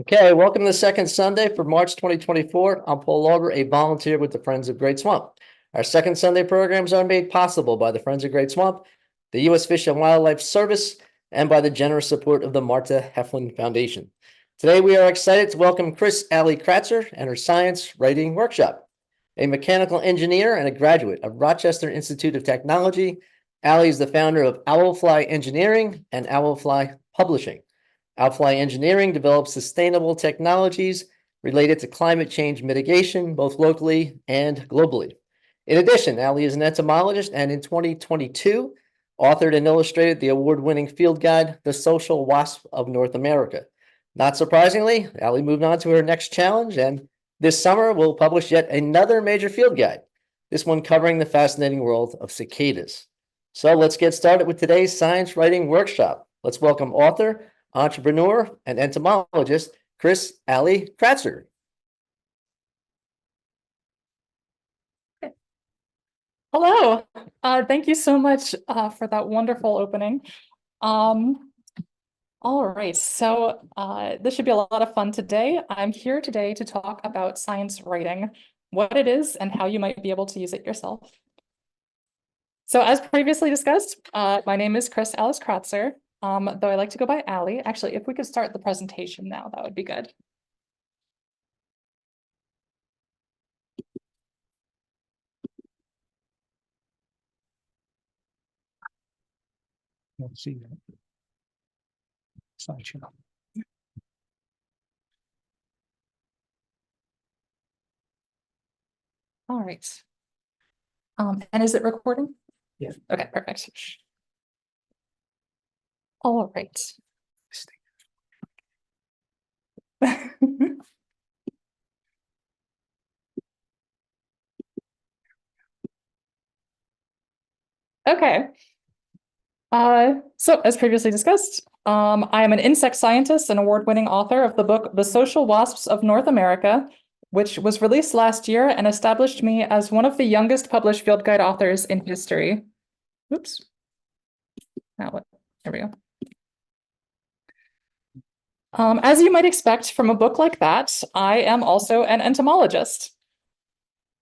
Okay, welcome to the second Sunday for March 2024. I'm Paul Lauber, a volunteer with the Friends of Great Swamp. Our second Sunday programs are made possible by the Friends of Great Swamp, the U.S. Fish and Wildlife Service, and by the generous support of the Marta Heflin Foundation. Today, we are excited to welcome Ali Kratzer and her science writing workshop. A mechanical engineer and a graduate of Rochester Institute of Technology, Ali is the founder of Owlfly Engineering and Owlfly Publishing. Owlfly Engineering develops sustainable technologies related to climate change mitigation, both locally and globally. In addition, Ali is an entomologist and in 2022 authored and illustrated the award-winning field guide, The Social Wasp of North America. Not surprisingly, Ali moved on to her next challenge, and this summer we'll publish yet another major field guide, this one covering the fascinating world of cicadas. So let's get started with today's science writing workshop. Let's welcome author, entrepreneur, and entomologist, Ali Kratzer. Hello. Thank you so much for that wonderful opening. All right, so this should be a lot of fun today. I'm here today to talk about science writing, what it is, and how you might be able to use it yourself. So as previously discussed, my name is Alice Kratzer, though I like to go by Ali. Actually, if we could start the presentation now, that would be good. Let's see that. Slideshow. All right. And is it recording? Yeah. Okay, perfect. All right. Okay. So as previously discussed, I am an insect scientist and award-winning author of the book, The Social Wasps of North America, which was released last year and established me as one of the youngest published field guide authors in history. Oops. Now what? There we go. As you might expect from a book like that, I am also an entomologist,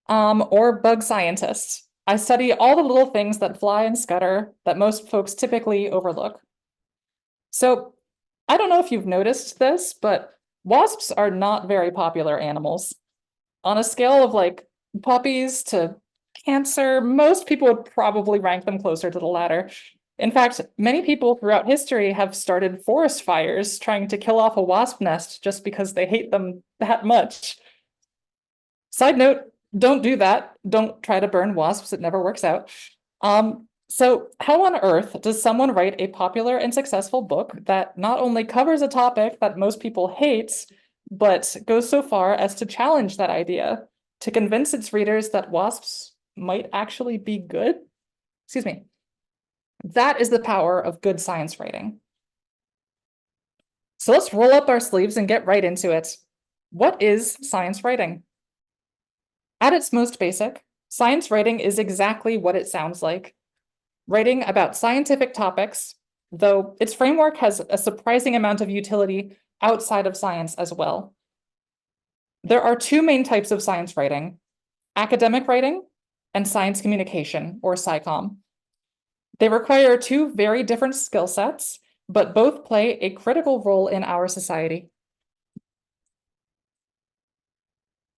or bug scientist. I study all the little things that fly and scutter that most folks typically overlook. So I don't know if you've noticed this, but wasps are not very popular animals. On a scale of like puppies to cancer, most people would probably rank them closer to the latter. In fact, many people throughout history have started forest fires trying to kill off a wasp nest just because they hate them that much. Side note, don't do that. Don't try to burn wasps. It never works out. So how on earth does someone write a popular and successful book that not only covers a topic that most people hate, but goes so far as to challenge that idea, to convince its readers that wasps might actually be good? Excuse me. That is the power of good science writing. So let's roll up our sleeves and get right into it. What is science writing? At its most basic, science writing is exactly what it sounds like. Writing about scientific topics, though its framework has a surprising amount of utility outside of science as well. There are two main types of science writing: academic writing and science communication, or SciComm. They require two very different skill sets, but both play a critical role in our society.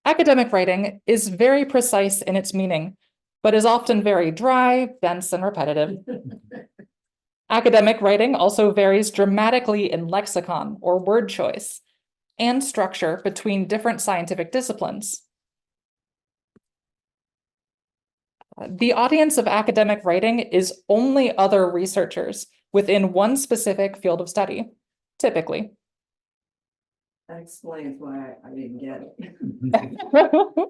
Academic writing is very precise in its meaning, but is often very dry, dense, and repetitive. Academic writing also varies dramatically in lexicon or word choice and structure between different scientific disciplines. The audience of academic writing is only other researchers within one specific field of study, typically. That explains why I didn't get it.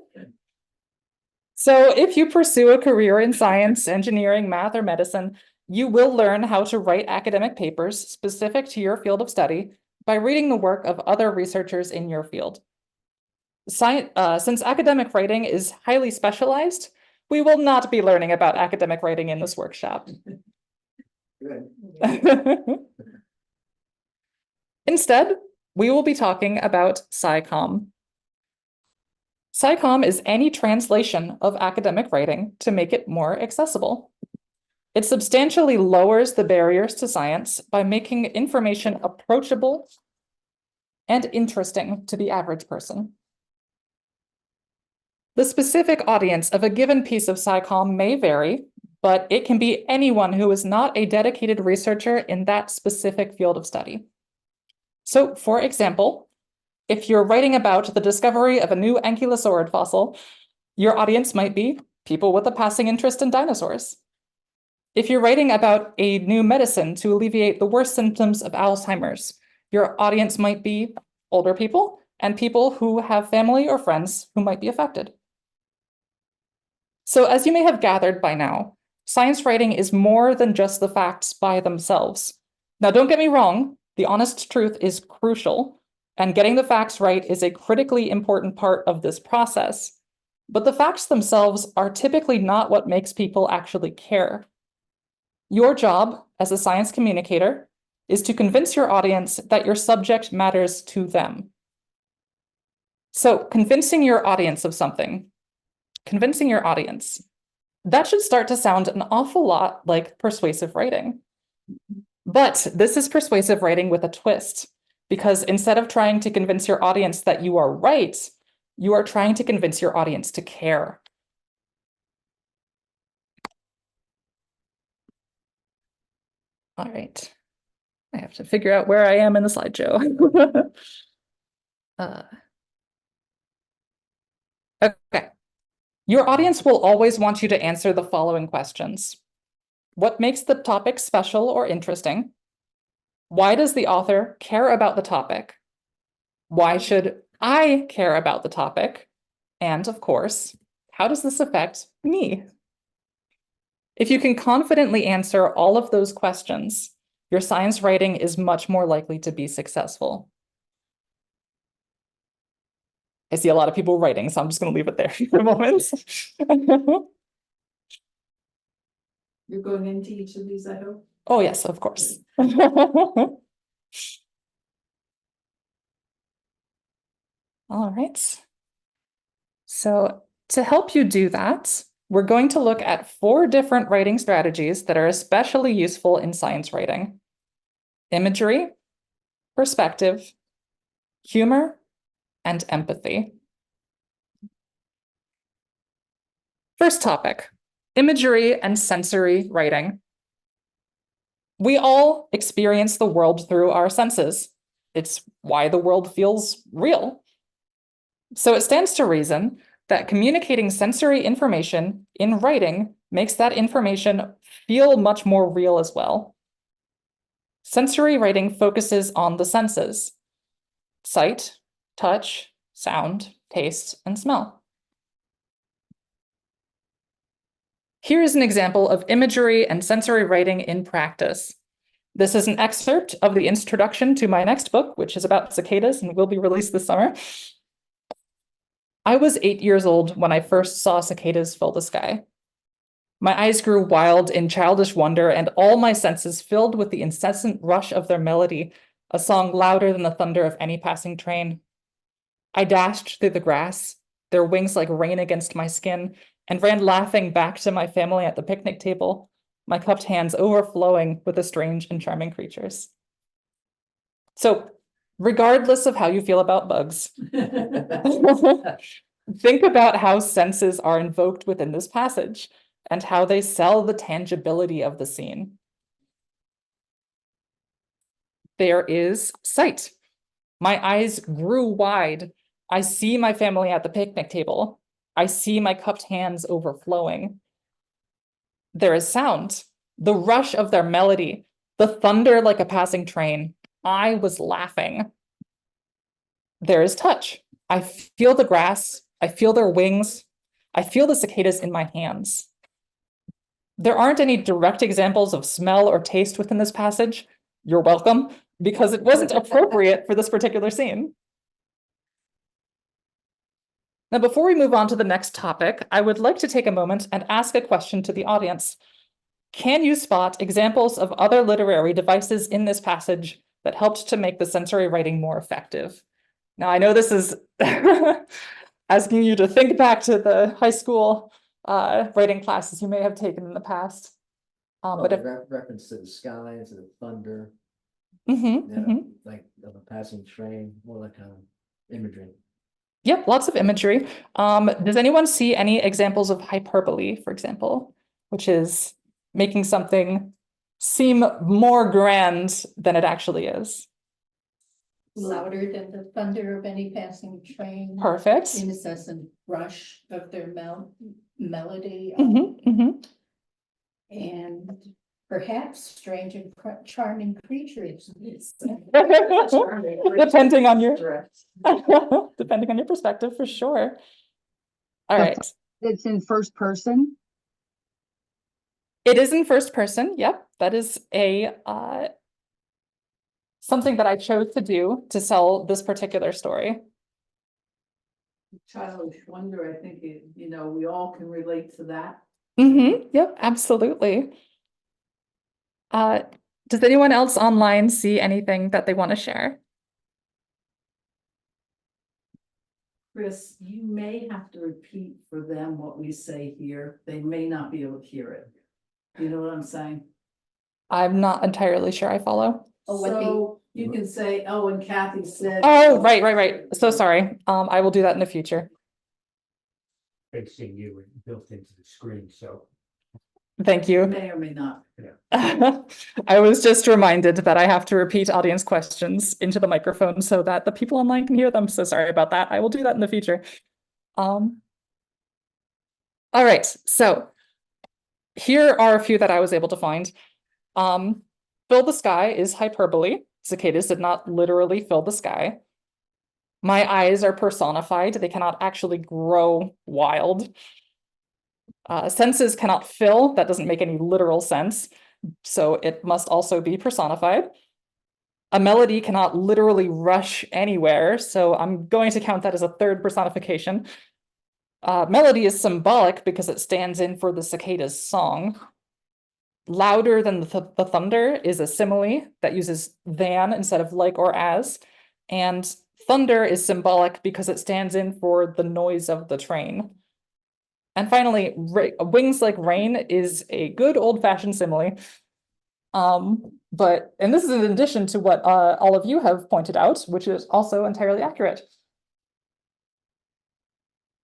So if you pursue a career in science, engineering, math, or medicine, you will learn how to write academic papers specific to your field of study by reading the work of other researchers in your field. Since academic writing is highly specialized, we will not be learning about academic writing in this workshop. Good. Instead, we will be talking about SciComm. SciComm is any translation of academic writing to make it more accessible. It substantially lowers the barriers to science by making information approachable and interesting to the average person. The specific audience of a given piece of SciComm may vary, but it can be anyone who is not a dedicated researcher in that specific field of study. So, for example, if you're writing about the discovery of a new ankylosaurid fossil, your audience might be people with a passing interest in dinosaurs. If you're writing about a new medicine to alleviate the worst symptoms of Alzheimer's, your audience might be older people and people who have family or friends who might be affected. So, as you may have gathered by now, science writing is more than just the facts by themselves. Now, don't get me wrong, the honest truth is crucial, and getting the facts right is a critically important part of this process. But the facts themselves are typically not what makes people actually care. Your job as a science communicator is to convince your audience that your subject matters to them. So, convincing your audience of something, convincing your audience, that should start to sound an awful lot like persuasive writing. But this is persuasive writing with a twist, because instead of trying to convince your audience that you are right, you are trying to convince your audience to care. All right. I have to figure out where I am in the slideshow. Okay. Your audience will always want you to answer the following questions. What makes the topic special or interesting? Why does the author care about the topic? Why should I care about the topic? And of course, how does this affect me? If you can confidently answer all of those questions, your science writing is much more likely to be successful. I see a lot of people writing, so I'm just going to leave it there for a moment. You're going into each of these, I hope. Oh, yes, of course. All right. So to help you do that, we're going to look at 4 different writing strategies that are especially useful in science writing: imagery, perspective, humor, and empathy. First topic, imagery and sensory writing. We all experience the world through our senses. It's why the world feels real. So it stands to reason that communicating sensory information in writing makes that information feel much more real as well. Sensory writing focuses on the senses: sight, touch, sound, taste, and smell. Here's an example of imagery and sensory writing in practice. This is an excerpt of the introduction to my next book, which is about cicadas and will be released this summer. I was 8 years old when I first saw cicadas fill the sky. My eyes grew wild in childish wonder, and all my senses filled with the incessant rush of their melody, a song louder than the thunder of any passing train. I dashed through the grass, their wings like rain against my skin, and ran laughing back to my family at the picnic table, my cupped hands overflowing with the strange and charming creatures. So, regardless of how you feel about bugs, think about how senses are invoked within this passage and how they sell the tangibility of the scene. There is sight. My eyes grew wide. I see my family at the picnic table. I see my cupped hands overflowing. There is sound, the rush of their melody, the thunder like a passing train. I was laughing. There is touch. I feel the grass. I feel their wings. I feel the cicadas in my hands. There aren't any direct examples of smell or taste within this passage. You're welcome, because it wasn't appropriate for this particular scene. Now, before we move on to the next topic, I would like to take a moment and ask a question to the audience. Can you spot examples of other literary devices in this passage that helped to make the sensory writing more effective. Now, I know this is asking you to think back to the high school writing classes you may have taken in the past. But if reference to the sky, to the thunder, like of a passing train, more like kind of imagery. Yep, lots of imagery. Does anyone see any examples of hyperbole, for example, which is making something seem more grand than it actually is? Louder than the thunder of any passing train. Perfect. Incessant rush of their melody. And perhaps strange and charming creatures. Depending on your depending on your perspective, for sure. All right. It's in first person. It is in first person. Yep. That is a something that I chose to do to sell this particular story. Childish wonder, I think, we all can relate to that. Yep, absolutely. Does anyone else online see anything that they want to share? Chris, you may have to repeat for them what we say here. They may not be able to hear it. You know what I'm saying? I'm not entirely sure I follow. So you can say, oh, and Kathy said. Oh, right. So sorry. I will do that in the future. Facing you and built into the screen, so. Thank you. May or may not. I was just reminded that I have to repeat audience questions into the microphone so that the people online can hear them. So sorry about that. I will do that in the future. All right. So here are a few that I was able to find. Fill the sky is hyperbole. Cicadas did not literally fill the sky. My eyes are personified. They cannot actually grow wild. Senses cannot fill. That doesn't make any literal sense. So it must also be personified. A melody cannot literally rush anywhere. So I'm going to count that as a third personification. Melody is symbolic because it stands in for the cicada's song. Louder than the thunder is a simile that uses than instead of like or as. And thunder is symbolic because it stands in for the noise of the train. And finally, wings like rain is a good old-fashioned simile. And this is in addition to what all of you have pointed out, which is also entirely accurate.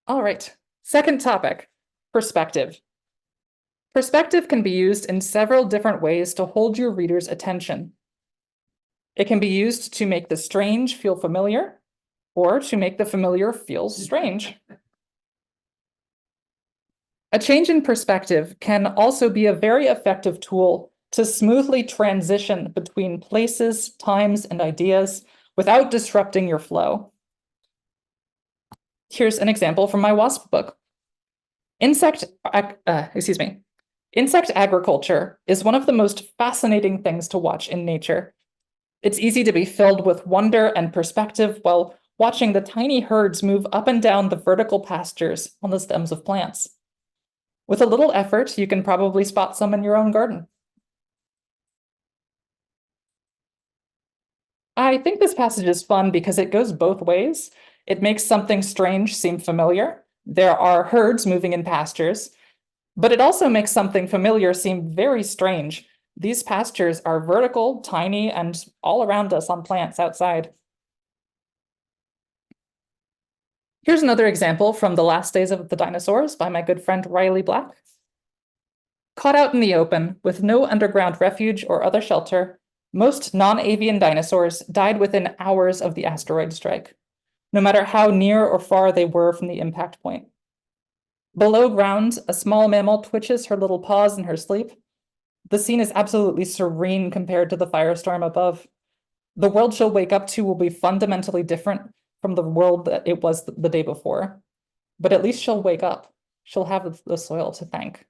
All right, second topic, perspective. Perspective can be used in several different ways to hold your reader's attention. It can be used to make the strange feel familiar, or to make the familiar feel strange. A change in perspective can also be a very effective tool to smoothly transition between places, times, and ideas without disrupting your flow. Here's an example from my WASP book. Insect agriculture is one of the most fascinating things to watch in nature. It's easy to be filled with wonder and perspective while watching the tiny herds move up and down the vertical pastures on the stems of plants. With a little effort, you can probably spot some in your own garden. I think this passage is fun because it goes both ways. It makes something strange seem familiar. There are herds moving in pastures, but it also makes something familiar seem very strange. These pastures are vertical, tiny, and all around us on plants outside. Here's another example from The Last Days of the Dinosaurs by my good friend Riley Black. Caught out in the open, with no underground refuge or other shelter, most non-avian dinosaurs died within hours of the asteroid strike, no matter how near or far they were from the impact point. Below ground, a small mammal twitches her little paws in her sleep. The scene is absolutely serene compared to the firestorm above. The world she'll wake up to will be fundamentally different from the world that it was the day before. But at least she'll wake up. She'll have the soil to thank.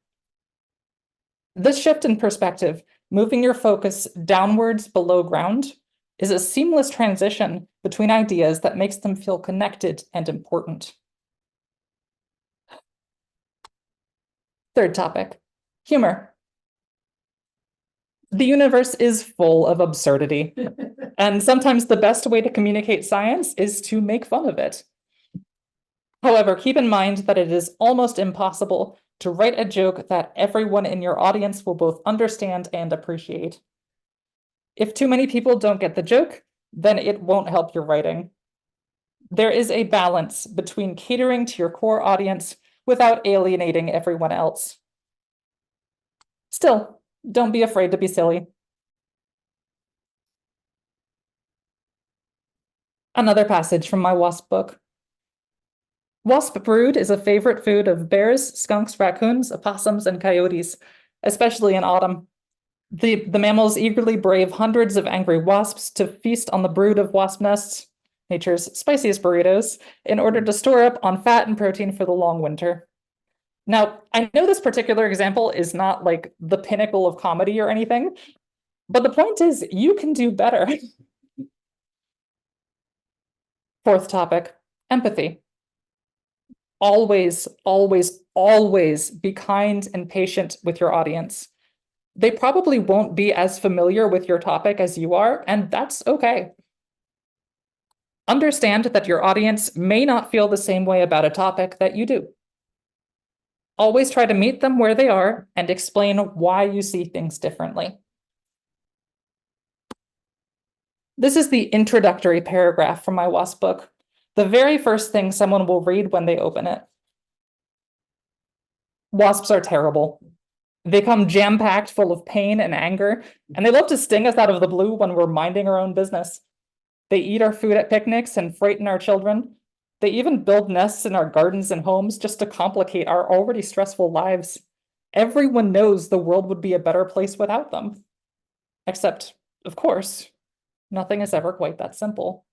This shift in perspective, moving your focus downwards below ground, is a seamless transition between ideas that makes them feel connected and important. Third topic, humor. The universe is full of absurdity, and sometimes the best way to communicate science is to make fun of it. However, keep in mind that it is almost impossible to write a joke that everyone in your audience will both understand and appreciate. If too many people don't get the joke, then it won't help your writing. There is a balance between catering to your core audience without alienating everyone else. Still, don't be afraid to be silly. Another passage from my wasp book. Wasp brood is a favorite food of bears, skunks, raccoons, opossums, and coyotes, especially in autumn. The mammals eagerly brave hundreds of angry wasps to feast on the brood of wasp nests, nature's spiciest burritos, in order to store up on fat and protein for the long winter. Now, I know this particular example is not like the pinnacle of comedy or anything, but the point is you can do better. Fourth topic, empathy. Always, always, always be kind and patient with your audience. They probably won't be as familiar with your topic as you are, and that's okay. Understand that your audience may not feel the same way about a topic that you do. Always try to meet them where they are and explain why you see things differently. This is the introductory paragraph from my WASP book, the very first thing someone will read when they open it. Wasps are terrible. They come jam-packed full of pain and anger, and they love to sting us out of the blue when we're minding our own business. They eat our food at picnics and frighten our children. They even build nests in our gardens and homes just to complicate our already stressful lives. Everyone knows the world would be a better place without them. Except, of course, nothing is ever quite that simple.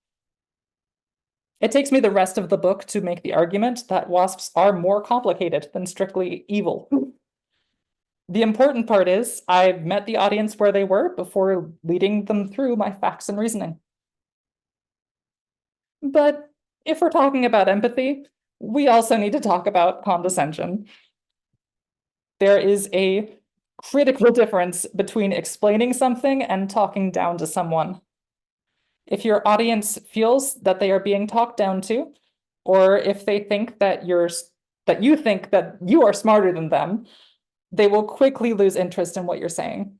It takes me the rest of the book to make the argument that wasps are more complicated than strictly evil. The important part is I met the audience where they were before leading them through my facts and reasoning. But if we're talking about empathy, we also need to talk about condescension. There is a critical difference between explaining something and talking down to someone. If your audience feels that they are being talked down to, or if they think that you think that you are smarter than them, they will quickly lose interest in what you're saying.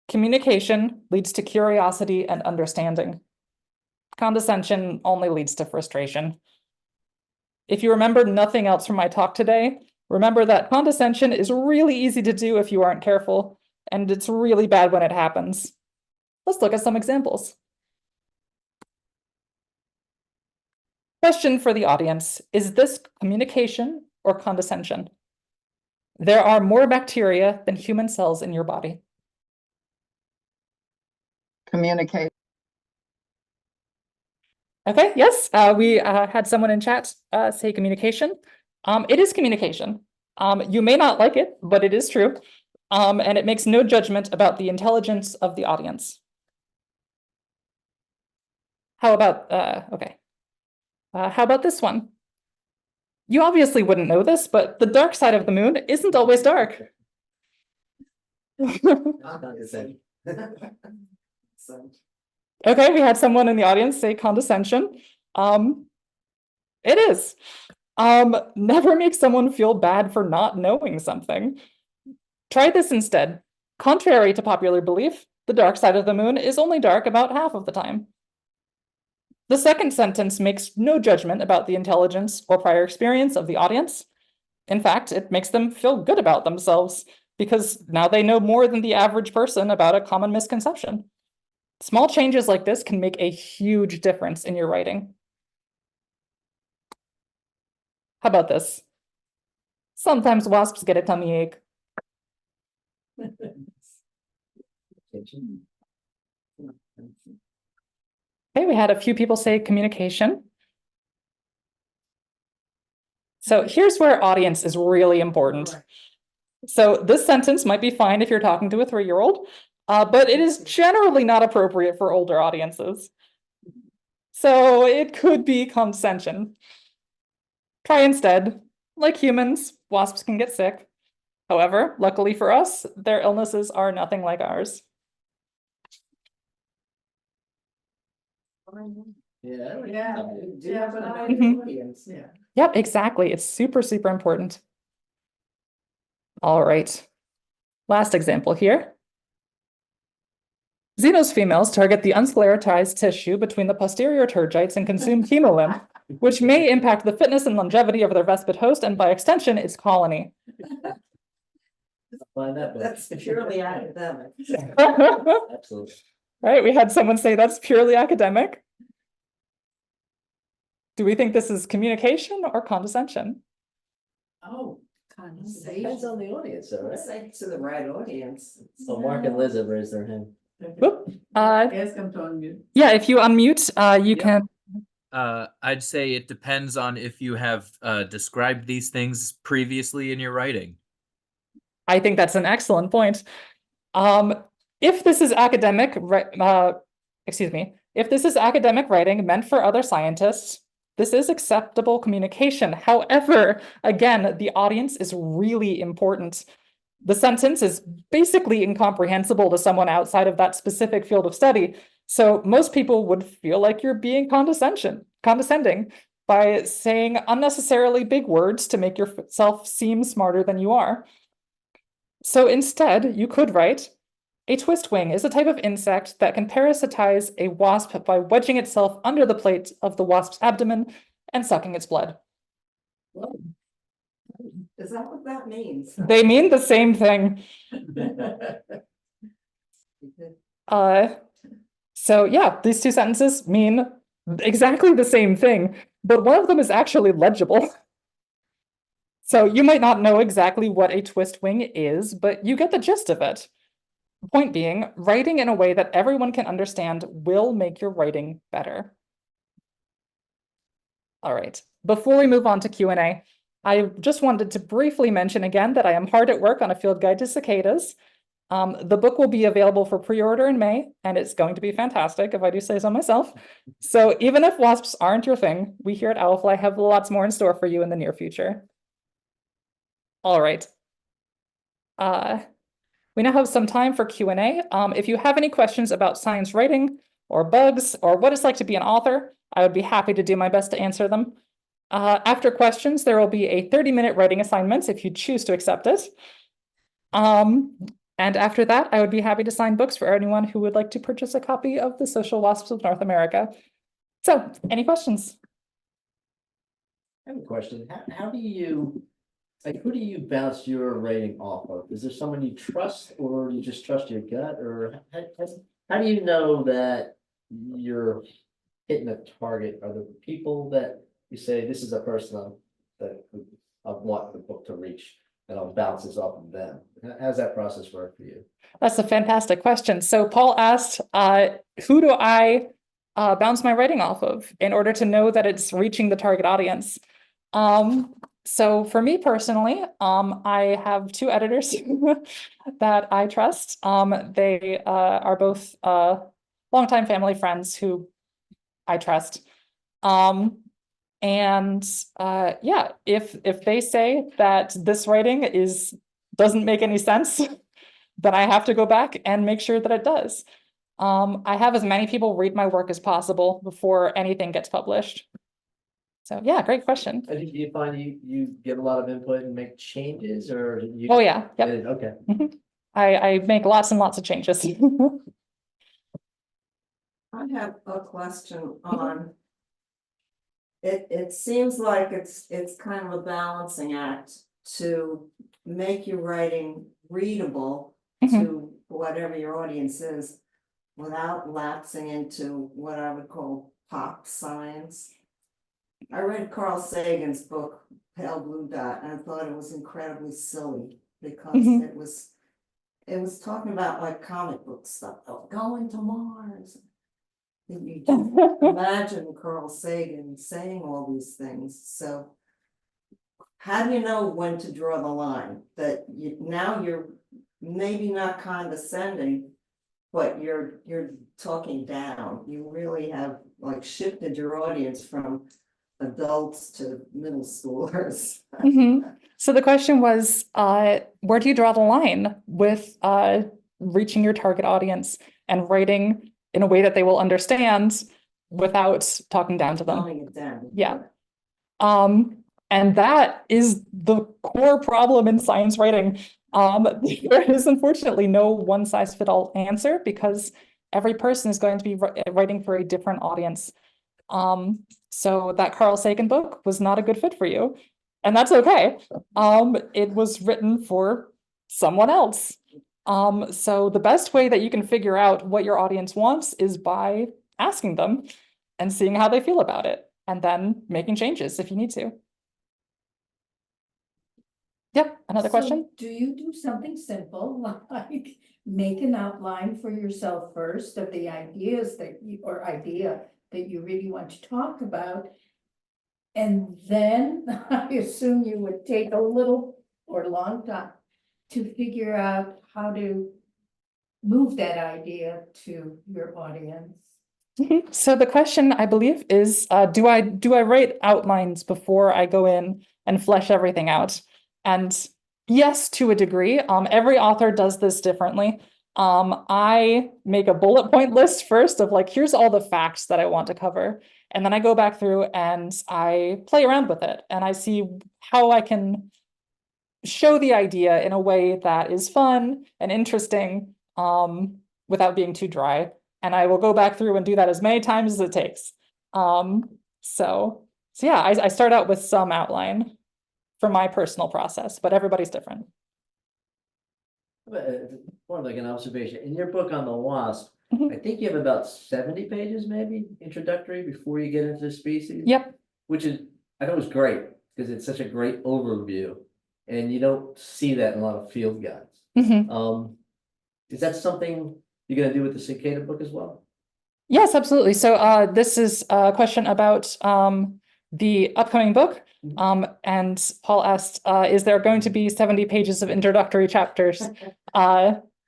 Communication leads to curiosity and understanding. Condescension only leads to frustration. If you remember nothing else from my talk today, remember that condescension is really easy to do if you aren't careful, and it's really bad when it happens. Let's look at some examples. Question for the audience, is this communication or condescension? There are more bacteria than human cells in your body. Communicate. Okay, yes, we had someone in chat say communication. It is communication. You may not like it, but it is true. And it makes no judgment about the intelligence of the audience. How about, okay. How about this one? You obviously wouldn't know this, but the dark side of the moon isn't always dark. Okay, we had someone in the audience say condescension. It is. Never make someone feel bad for not knowing something. Try this instead. Contrary to popular belief, the dark side of the moon is only dark about half of the time. The second sentence makes no judgment about the intelligence or prior experience of the audience. In fact, it makes them feel good about themselves because now they know more than the average person about a common misconception. Small changes like this can make a huge difference in your writing. How about this? Sometimes wasps get a tummy ache. Okay, we had a few people say communication. So here's where audience is really important. So this sentence might be fine if you're talking to a 3-year-old, but it is generally not appropriate for older audiences. So it could be condescension. Try instead. Like humans, wasps can get sick. However, luckily for us, their illnesses are nothing like ours. Yeah. Yeah, but I, Mhm. audience, yeah. Yep, exactly. It's super, super important. All right. Last example here. Xenos females target the unsclerotized tissue between the posterior tergites and consume hemolymph, which may impact the fitness and longevity of their vespid host and by extension its colony. Find that book. That's purely academic. Absolutely. Right, we had someone say that's purely academic. Do we think this is communication or condescension? Oh, Depends on the audience, though, right? say to the right audience. So Mark and Liz have raised their hand. Whoop. Ask them to unmute. Yeah, if you unmute, you Yep. can. I'd say it depends on if you have described these things previously in your writing. I think that's an excellent point. If this is academic, if this is academic writing meant for other scientists, this is acceptable communication. However, again, the audience is really important. The sentence is basically incomprehensible to someone outside of that specific field of study. So most people would feel like you're being condescending by saying unnecessarily big words to make yourself seem smarter than you are. So instead, you could write, a twistwing is a type of insect that can parasitize a wasp by wedging itself under the plate of the wasp's abdomen and sucking its blood. Is that what that means? They mean the same thing. So yeah, these two sentences mean exactly the same thing, but one of them is actually legible. So you might not know exactly what a twistwing is, but you get the gist of it. Point being, writing in a way that everyone can understand will make your writing better. All right, before we move on to Q&A, I just wanted to briefly mention again that I am hard at work on a field guide to cicadas. The book will be available for pre-order in May, and it's going to be fantastic if I do say so myself. So even if wasps aren't your thing, we here at Owlfly have lots more in store for you in the near future. All right. We now have some time for Q&A. If you have any questions about science writing or bugs or what it's like to be an author, I would be happy to do my best to answer them. After questions, there will be a 30-minute writing assignment if you choose to accept it. And after that, I would be happy to sign books for anyone who would like to purchase a copy of The Social Wasps of North America. So, any questions? I have a question. How do you, like, who do you bounce your rating off of? Is there someone you trust or you just trust your gut? Or how do you know that you're hitting a target? Are there people that you say, this is a person that I want the book to reach and I'll bounce this off of them? How's that process work for you? That's a fantastic question. So Paul asked, who do I bounce my writing off of in order to know that it's reaching the target audience? So for me personally, I have two editors that I trust. They are both longtime family friends who I trust. Yeah, if they say that this writing doesn't make any sense, then I have to go back and make sure that it does. I have as many people read my work as possible before anything gets published. So yeah, great question. Do you find you get a lot of input and make changes or you? Oh yeah, yep. Okay. I make lots and lots of changes. I have a question on. It seems like it's kind of a balancing act to make your writing readable to whatever your audience is, without lapsing into what I would call pop science. I read Carl Sagan's book, Pale Blue Dot, and I thought it was incredibly silly because it was talking about like comic book stuff, going to Mars. You can imagine Carl Sagan saying all these things. So how do you know when to draw the line? That now you're maybe not condescending, but you're talking down. You really have like shifted your audience from adults to middle schoolers. Mhm. So the question was, where do you draw the line with reaching your target audience and writing in a way that they will understand without talking down to them? Dumbing it down. Yeah. And that is the core problem in science writing. There is unfortunately no one size fit all answer because every person is going to be writing for a different audience. So that Carl Sagan book was not a good fit for you, and that's okay. It was written for someone else. So the best way that you can figure out what your audience wants is by asking them and seeing how they feel about it, and then making changes if you need to. Yep, another So question? do you do something simple, like make an outline for yourself first of the ideas that you, or idea that you really want to talk about? And then I assume you would take a little or long time to figure out how to move that idea to your audience. Mhm. So the question, I believe, is do I write outlines before I go in and flesh everything out? And yes, to a degree. Every author does this differently. I make a bullet point list first of like, here's all the facts that I want to cover. And then I go back through and I play around with it and I see how I can show the idea in a way that is fun and interesting, without being too dry. And I will go back through and do that as many times as it takes. So yeah, I start out with some outline for my personal process, but everybody's different. More like an observation, in your book on the wasp, Mhm. I think you have about 70 pages, maybe introductory before you get into the species. Yep. Which is, I thought was great, because it's such a great overview, and you don't see that in a lot of field guides. Mhm. Is that something you're gonna do with the cicada book as well? Yes, absolutely. So this is a question about the upcoming book. And Paul asked, is there going to be 70 pages of introductory chapters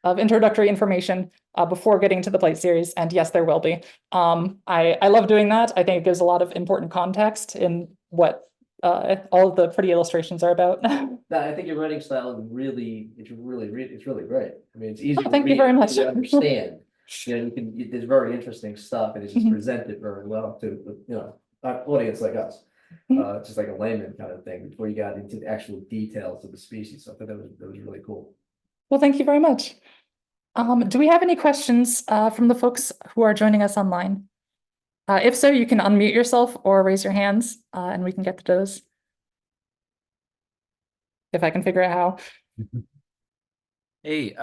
of introductory information before getting to the plate series? And yes, there will be. I love doing that. I think it gives a lot of important context in what all of the pretty illustrations are about. No, I think your writing style is really, it's really great. I mean, it's easy to thank you read, very much. easy to understand. You know, it's very interesting stuff, and it's just Mhm. presented very well to, you know, an audience like us. Mhm. Just like a layman kind of thing, before you got into the actual details of the species. So I thought that was really cool. Well, thank you very much. Do we have any questions from the folks who are joining us online? If so, you can unmute yourself or raise your hands, and we can get to those. If I can figure out how. Hey,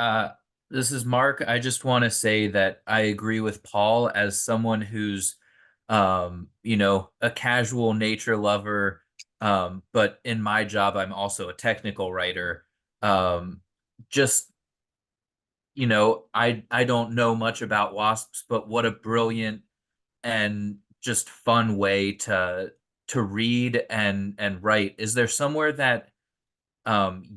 this is Mark. I just want to say that I agree with Paul as someone who's, you know, a casual nature lover. But in my job, I'm also a technical writer. Just, you know, I don't know much about wasps, but what a brilliant and just fun way to read and write. Is there somewhere that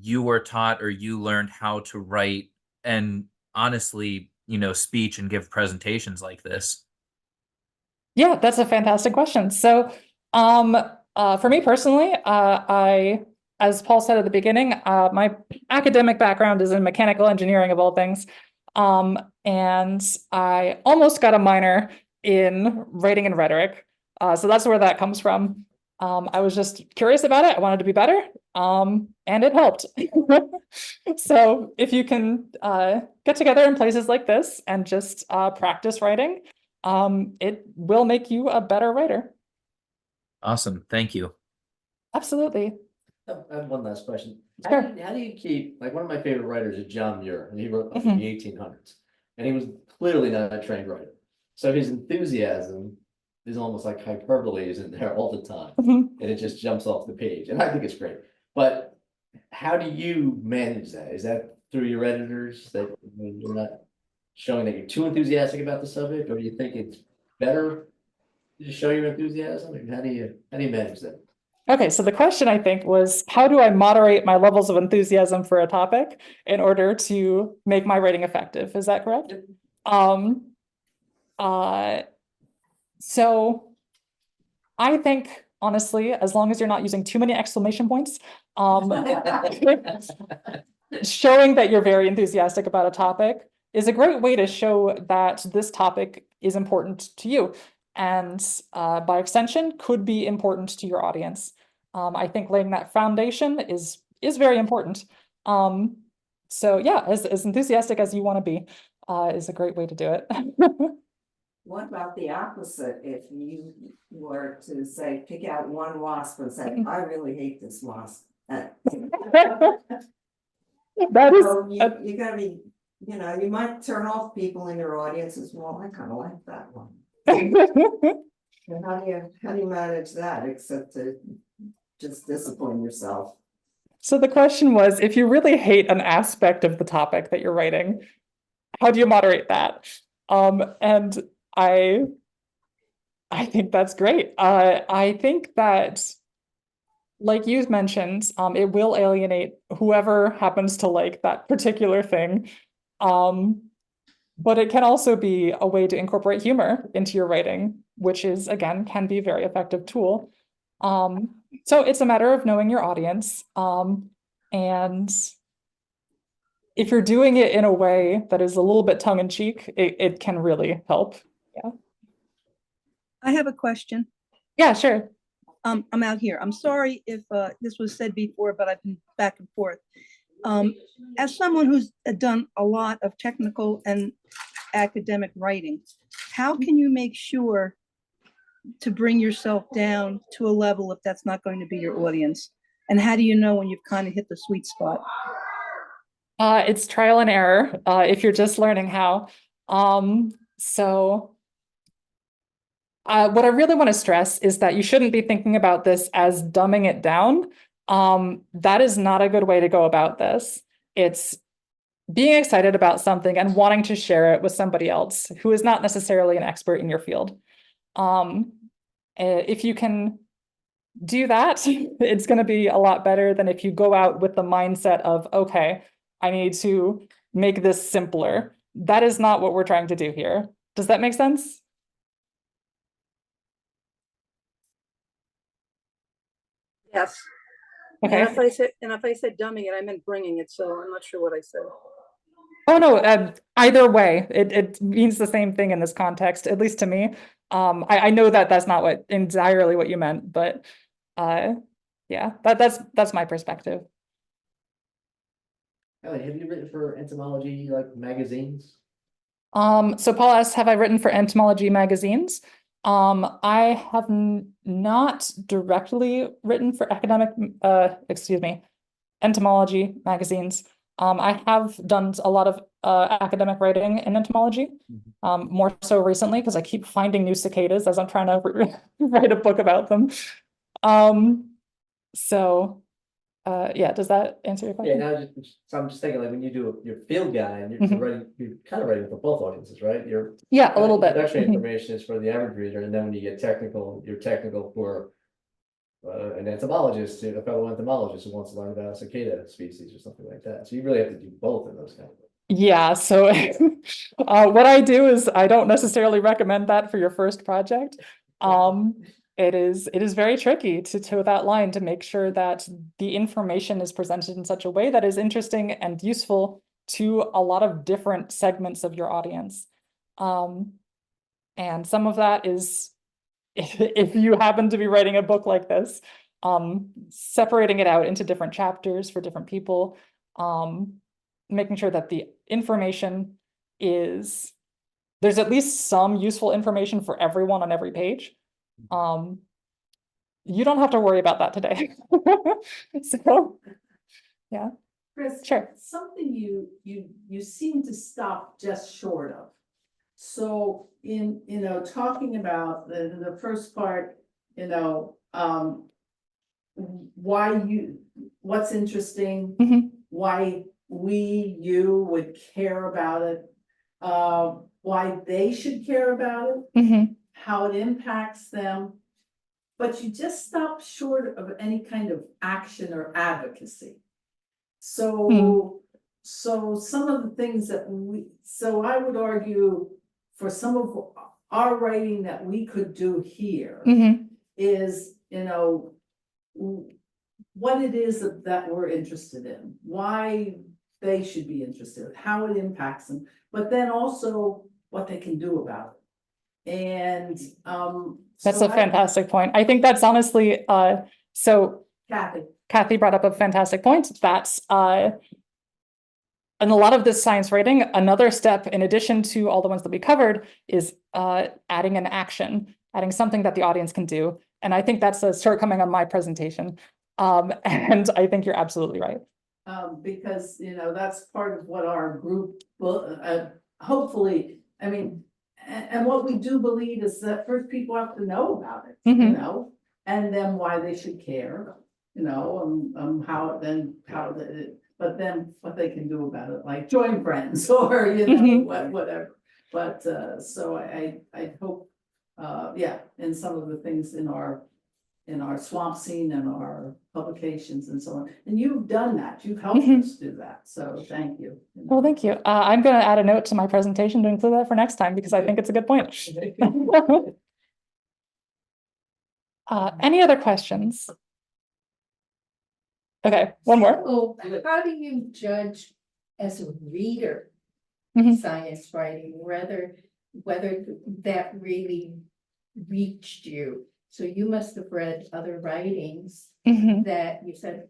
you were taught or you learned how to write and honestly, you know, speech and give presentations like this? Yeah, that's a fantastic question. So, for me personally, as Paul said at the beginning, my academic background is in mechanical engineering of all things. And I almost got a minor in writing and rhetoric. So that's where that comes from. I was just curious about it. I wanted to be better. And it helped. So if you can get together in places like this and just practice writing, it will make you a better writer. Awesome. Thank you. Absolutely. I have one last question. Sure. How do you keep, like, one of my favorite writers is John Muir, and he wrote like in Mhm. the 1800s, and he was clearly not a trained writer. So his enthusiasm is almost like hyperbole is in there all the time, Mhm. and it just jumps off the page, and I think it's great. But how do you manage that? Is that through your editors, that you're not showing that you're too enthusiastic about the subject, or do you think it's better to just show your enthusiasm? And how do you manage that? Okay, so the question I think was, how do I moderate my levels of enthusiasm for a topic in order to make my writing effective? Is that correct? So I think honestly, as long as you're not using too many exclamation points. Showing that you're very enthusiastic about a topic is a great way to show that this topic is important to you, and by extension could be important to your audience. I think laying that foundation is very important. So yeah, as enthusiastic as you want to be is a great way to do it. What about the opposite? If you were to say, pick out one wasp and say, I really hate this wasp. That is, So you gotta be, you might turn off people in your audience as well. I kind of like that one. And how do you manage that except to just discipline yourself? so the question was, if you really hate an aspect of the topic that you're writing, how do you moderate that? And I think that's great. I think that, like you mentioned, it will alienate whoever happens to like that particular thing. But it can also be a way to incorporate humor into your writing, which is, again, can be a very effective tool. So it's a matter of knowing your audience. And if you're doing it in a way that is a little bit tongue in cheek, it can really help. I have a question. Yeah, sure. I'm out here. I'm sorry if this was said before, but I've been back and forth. As someone who's done a lot of technical and academic writing, how can you make sure to bring yourself down to a level if that's not going to be your audience? And how do you know when you've kind of hit the sweet spot? It's trial and error if you're just learning how. What I really want to stress is that you shouldn't be thinking about this as dumbing it down. That is not a good way to go about this. It's being excited about something and wanting to share it with somebody else who is not necessarily an expert in your field. If you can do that, it's going to be a lot better than if you go out with the mindset of, okay, I need to make this simpler. That is not what we're trying to do here. Does that make sense? Yes. Okay. And if I said dumbing it, I meant bringing it. So I'm not sure what I said. Oh no, either way, it means the same thing in this context, at least to me. I know that that's not what entirely what you meant, but yeah, that's my perspective. Ellie, have you written for entomology like magazines? So Paul asked, have I written for entomology magazines? I have not directly written for entomology magazines. I have done a lot of academic writing in entomology, more so recently because I keep finding new cicadas as I'm trying to write a book about them. Yeah, does that answer your Yeah, question? so I'm just thinking like when you do your field guide, and you're writing, you're kind of writing for both audiences, right? Yeah, a little bit. Introductory information is for the average reader, and then when you get technical, you're technical for an entomologist, a fellow entomologist who wants to learn about a cicada species or something like that. So you really have to do both in those kind of. Yeah, so what I do is I don't necessarily recommend that for your first project. It is very tricky to toe that line to make sure that the information is presented in such a way that is interesting and useful to a lot of different segments of your audience. And some of that is, if you happen to be writing a book like this, separating it out into different chapters for different people, making sure that the information is, there's at least some useful information for everyone on every page. You don't have to worry about that today. So, yeah. Chris, Sure. something you seem to stop just short of. So talking about the first part, what's interesting, why you would care about it, why they should care about it, how it impacts them. But you just stop short of any kind of action or advocacy. So some of the things that I would argue for some of our writing that we could do here is you know, what it is that we're interested in, why they should be interested, how it impacts them, but then also what they can do about it. And, That's so a fantastic point. I think that's honestly, so Kathy, Kathy brought up a fantastic point. That's, and a lot of this science writing, another step in addition to all the ones that we covered is adding an action, adding something that the audience can do. And I think that's a shortcoming on my presentation. And I think you're absolutely right. because, you know, that's part of what our group will, hopefully, I mean, and what we do believe is that first people have to know about it, you Mhm. know, and then why they should care, you know, but then what they can do about it, like join friends or, you know, Mhm. whatever. But, so I hope, yeah, in some of the things in our swamp scene and our publications and so on. And you've done that, you've helped Mhm. us do that, so thank you. Well, thank you. I'm going to add a note to my presentation to include that for next time because I think it's a good point. Any other questions? Okay, one more. Oh, how do you judge as a reader Mhm. science writing, whether that really reached you? So you must have read other writings Mhm. that you said,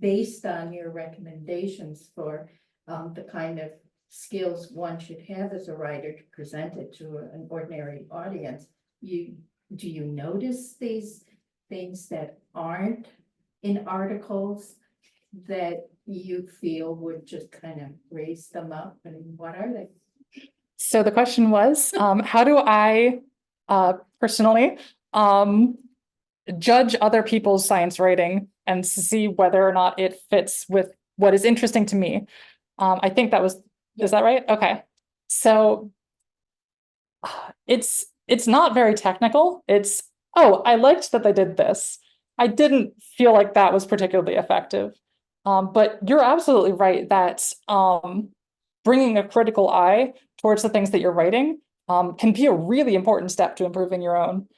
based on your recommendations for the kind of skills one should have as a writer to present it to an ordinary audience. Do you notice these things that aren't in articles that you feel would just kind of raise them up, and what are they? So the question was, how do I personally judge other people's science writing and see whether or not it fits with what is interesting to me? I think that was, is that right? Okay. So it's not very technical. It's, oh, I liked that they did this. I didn't feel like that was particularly effective. But you're absolutely right that bringing a critical eye towards the things that you're writing can be a really important step to improving your own.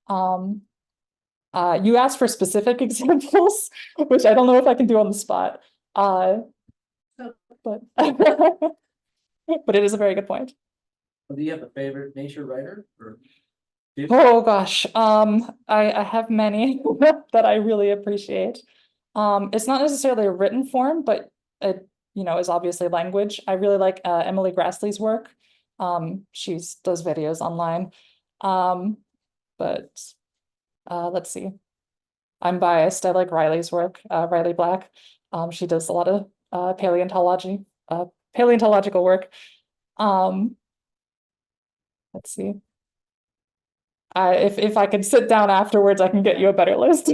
You asked for specific examples, which I don't know if I can do on the spot. But but it is a very good point. Do you have a favorite nature writer or? Oh gosh, I have many that I really appreciate. It's not necessarily a written form, but it, you know, is obviously language. I really like Emily Grassley's work. She does videos online. But let's see. I'm biased. I like Riley's work, Riley Black. She does a lot of paleontological work. Let's see. If I could sit down afterwards, I can get you a better list.